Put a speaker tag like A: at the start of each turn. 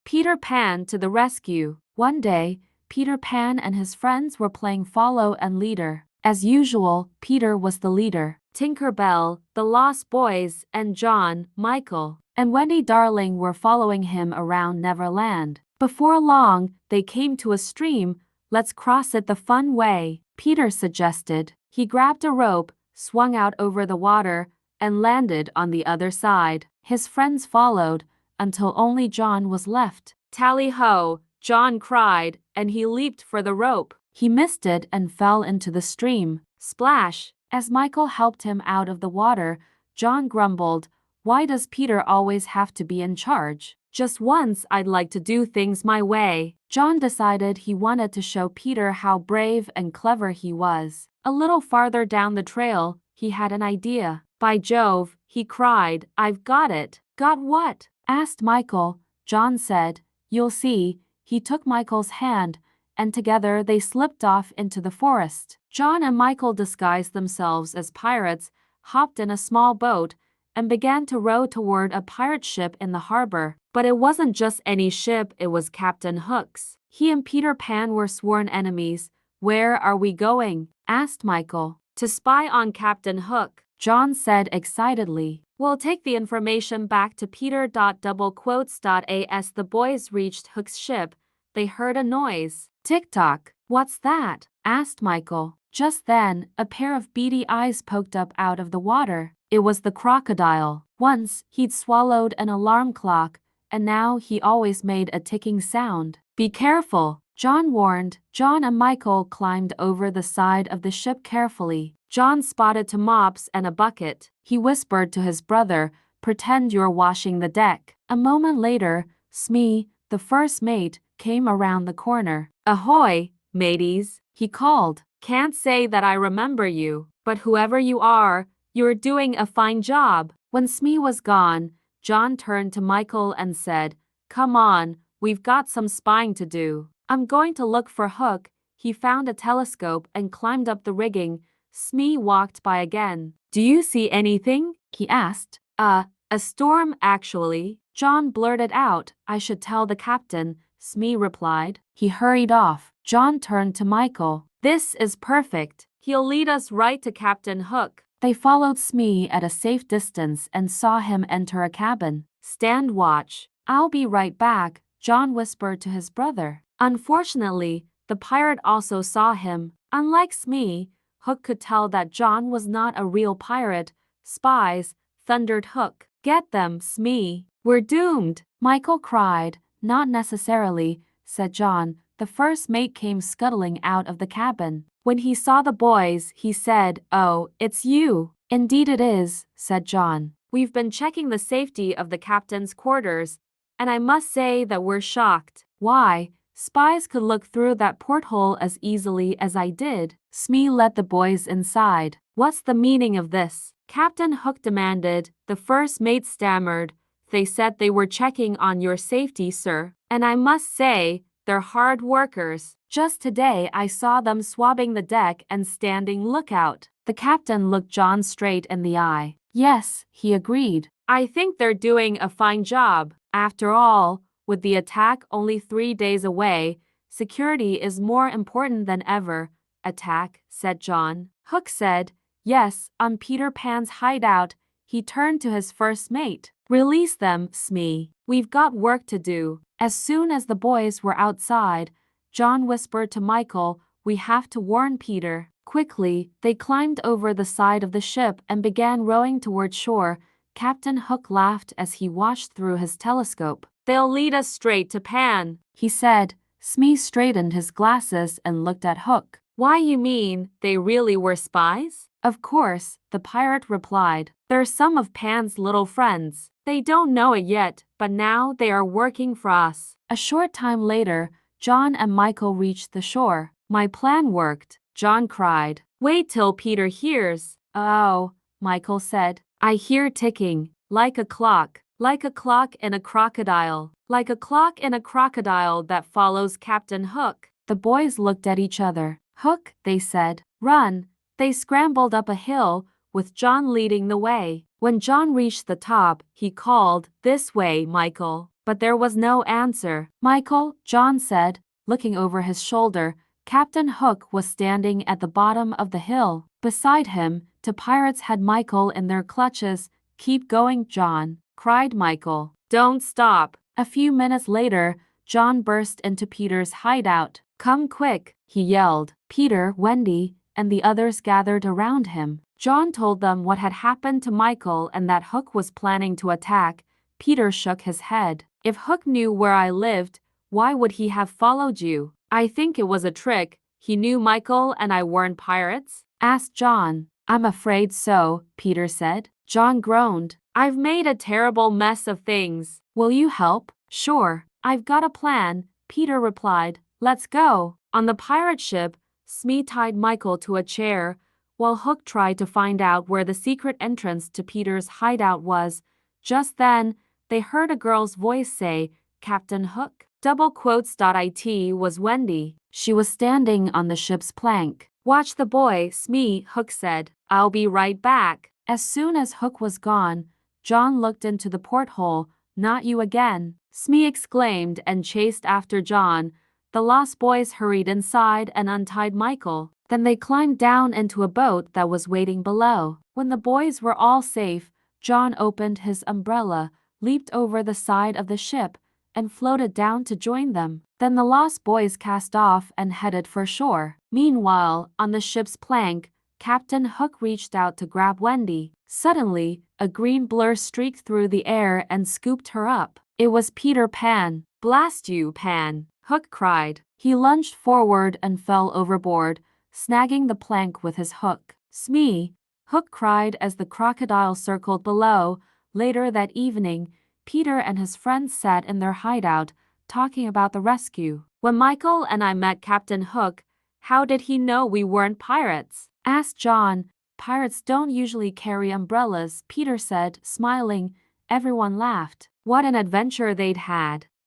A: Peter Pan to the rescue. One day, Peter Pan and his friends were playing follow and leader. As usual, Peter was the leader. Tinker Bell, the Lost Boys, and John, Michael, and Wendy Darling were following him around Neverland. Before long, they came to a stream. Let's cross it the fun way, Peter suggested. He grabbed a rope, swung out over the water, and landed on the other side. His friends followed, until only John was left. Tally-ho, John cried, and he leaped for the rope. He missed it and fell into the stream. Splash! As Michael helped him out of the water, John grumbled, "Why does Peter always have to be in charge? Just once I'd like to do things my way." John decided he wanted to show Peter how brave and clever he was. A little farther down the trail, he had an idea. "By Jove," he cried, "I've got it." "Got what?" asked Michael. John said, "You'll see." He took Michael's hand, and together they slipped off into the forest. John and Michael disguised themselves as pirates, hopped in a small boat, and began to row toward a pirate ship in the harbor. But it wasn't just any ship, it was Captain Hook's. He and Peter Pan were sworn enemies. "Where are we going?" asked Michael. "To spy on Captain Hook," John said excitedly. "We'll take the information back to Peter. As the boys reached Hook's ship, they heard a noise. "Tick-tock, what's that?" asked Michael. Just then, a pair of beady eyes poked up out of the water. It was the crocodile. Once, he'd swallowed an alarm clock, and now he always made a ticking sound. "Be careful," John warned. John and Michael climbed over the side of the ship carefully. John spotted two mops and a bucket. He whispered to his brother, "Pretend you're washing the deck." A moment later, Smee, the first mate, came around the corner. "Ahoy, mateys," he called. "Can't say that I remember you, but whoever you are, you're doing a fine job." When Smee was gone, John turned to Michael and said, "Come on, we've got some spying to do. I'm going to look for Hook." He found a telescope and climbed up the rigging. Smee walked by again. "Do you see anything?" he asked. A storm, actually," John blurted out. "I should tell the captain," Smee replied. He hurried off. John turned to Michael. "This is perfect. He'll lead us right to Captain Hook." They followed Smee at a safe distance and saw him enter a cabin. "Stand watch. I'll be right back," John whispered to his brother. Unfortunately, the pirate also saw him. Unlike Smee, Hook could tell that John was not a real pirate. "Spies," thundered Hook. "Get them, Smee. We're doomed," Michael cried. "Not necessarily," said John. The first mate came scuttling out of the cabin. When he saw the boys, he said, "Oh, it's you." "Indeed it is," said John. "We've been checking the safety of the captain's quarters, and I must say that we're shocked." "Why? Spies could look through that porthole as easily as I did." Smee led the boys inside. "What's the meaning of this?" Captain Hook demanded. The first mate stammered. "They said they were checking on your safety, sir. And I must say, they're hard workers. Just today I saw them swabbing the deck and standing lookout." The captain looked John straight in the eye. "Yes," he agreed. "I think they're doing a fine job. After all, with the attack only 3 days away, security is more important than ever." "Attack," said John. Hook said, "Yes, on Peter Pan's hideout." He turned to his first mate. "Release them, Smee. We've got work to do." As soon as the boys were outside, John whispered to Michael, "We have to warn Peter." Quickly, they climbed over the side of the ship and began rowing toward shore. Captain Hook laughed as he watched through his telescope. "They'll lead us straight to Pan," he said. Smee straightened his glasses and looked at Hook. "Why, you mean they really were spies?" "Of course," the pirate replied. "They're some of Pan's little friends. They don't know it yet, but now they are working for us." A short time later, John and Michael reached the shore. "My plan worked," John cried. "Wait till Peter hears." "Oh," Michael said. "I hear ticking, like a clock. Like a clock in a crocodile. Like a clock in a crocodile that follows Captain Hook." The boys looked at each other. "Hook," they said. "Run." They scrambled up a hill, with John leading the way. When John reached the top, he called, "This way, Michael." but there was no answer. Michael, John said, looking over his shoulder. Captain Hook was standing at the bottom of the hill. Beside him, two pirates had Michael in their clutches. Keep going, John, cried Michael. Don't stop. A few minutes later, John burst into Peter's hideout. Come quick, he yelled. Peter, Wendy, and the others gathered around him. John told them what had happened to Michael and that Hook was planning to attack. Peter shook his head. If Hook knew where I lived, why would he have followed you? I think it was a trick. He knew Michael and I weren't pirates? Asked John. I'm afraid so, Peter said. John groaned. I've made a terrible mess of things. Will you help? Sure, I've got a plan, Peter replied. Let's go. On the pirate ship, Smee tied Michael to a chair, while Hook tried to find out where the secret entrance to Peter's hideout was. Just then, they heard a girl's voice say, Captain Hook. It was Wendy. She was standing on the ship's plank. Watch the boy, Smee, Hook said. I'll be right back. As soon as Hook was gone, John looked into the porthole. Not you again, Smee exclaimed and chased after John. The lost boys hurried inside and untied Michael. Then they climbed down into a boat that was waiting below. When the boys were all safe, John opened his umbrella, leaped over the side of the ship, and floated down to join them. Then the lost boys cast off and headed for shore. Meanwhile, on the ship's plank, Captain Hook reached out to grab Wendy. Suddenly, a green blur streaked through the air and scooped her up. It was Peter Pan. Blast you, Pan, Hook cried. He lunged forward and fell overboard, snagging the plank with his hook. Smee, Hook cried as the crocodile circled below. Later that evening, Peter and his friends sat in their hideout, talking about the rescue. When Michael and I met Captain Hook, how did he know we weren't pirates? Asked John. Pirates don't usually carry umbrellas, Peter said, smiling. Everyone laughed. What an adventure they'd had.